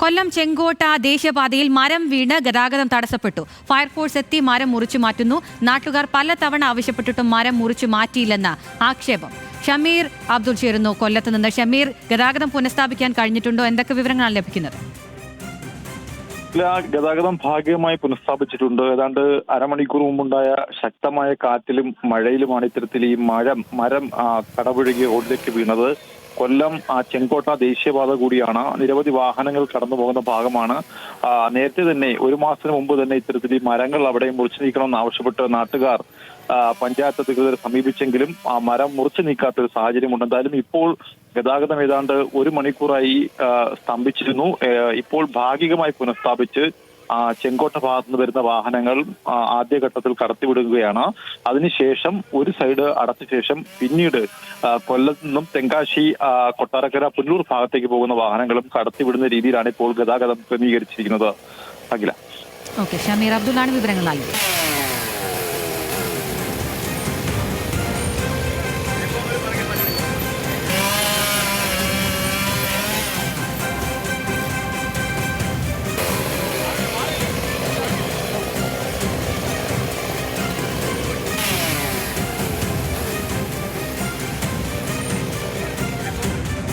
കൊല്ലം ചെങ്കോട്ട ദേശീയപാതയിൽ മരം വീണ് ഗതാഗതം തടസ്സപ്പെട്ടു. ഫയർഫോഴ്സ് എത്തി മരം മുറിച്ചു മാറ്റുന്നു. നാട്ടുകാർ പലതവണ ആവശ്യപ്പെട്ടിട്ടും മരം മുറിച്ചു മാറ്റിയില്ലെന്ന ആക്ഷേപം. ഷമീർ അബ്ദുൾ ചേരുന്നു കൊല്ലത്ത് നിന്ന്. ഷമീർ, ഗതാഗതം പുനഃസ്ഥാപിക്കാൻ കഴിഞ്ഞിട്ടുണ്ടോ? എന്തൊക്കെ വിവരങ്ങളാണ് ലഭിക്കുന്നത്? ഗതാഗതം ഭാഗികമായി പുനഃസ്ഥാപിച്ചിട്ടുണ്ട്. ഏതാണ്ട് അരമണിക്കൂർ മുമ്പുണ്ടായ ശക്തമായ കാറ്റിലും മഴയിലുമാണ് ഇത്തരത്തിൽ ഈ മരം കടപുഴകി റോഡിലേക്ക് വീണത്. കൊല്ലം ചെങ്കോട്ട ദേശീയപാത കൂടിയാണ്. നിരവധി വാഹനങ്ങൾ കടന്നു പോകുന്ന ഭാഗമാണ്. നേരത്തെ തന്നെ ഒരു മാസത്തിന് മുമ്പ് തന്നെ ഇത്തരത്തിൽ ഈ മരങ്ങൾ അവിടെ മുറിച്ചു നീക്കണമെന്ന് ആവശ്യപ്പെട്ട് നാട്ടുകാർ പഞ്ചായത്ത് അധികൃതരെ സമീപിച്ചെങ്കിലും ആ മരം മുറിച്ചു നീക്കാത്തൊരു സാഹചര്യമുണ്ട്. എന്തായാലും ഇപ്പോൾ ഗതാഗതം ഏതാണ്ട് ഒരു മണിക്കൂറായി സ്തംഭിച്ചിരുന്നു. ഇപ്പോൾ ഭാഗികമായി പുനഃസ്ഥാപിച്ച് ചെങ്കോട്ട ഭാഗത്തു നിന്ന് വരുന്ന വാഹനങ്ങൾ ആദ്യഘട്ടത്തിൽ കടത്തിവിടുകയാണ്. അതിനുശേഷം ഒരു സൈഡ് അടച്ച ശേഷം പിന്നീട് കൊല്ലത്ത് നിന്നും തെങ്കാശി, കൊട്ടാരക്കര, പുല്ലൂർ ഭാഗത്തേക്ക് പോകുന്ന വാഹനങ്ങളും കടത്തിവിടുന്ന രീതിയിലാണ് ഇപ്പോൾ ഗതാഗതം ക്രമീകരിച്ചിരിക്കുന്നത്. അഖില. ഷമീർ അബ്ദുള്ളാണ് വിവരങ്ങൾ നൽകിയത്.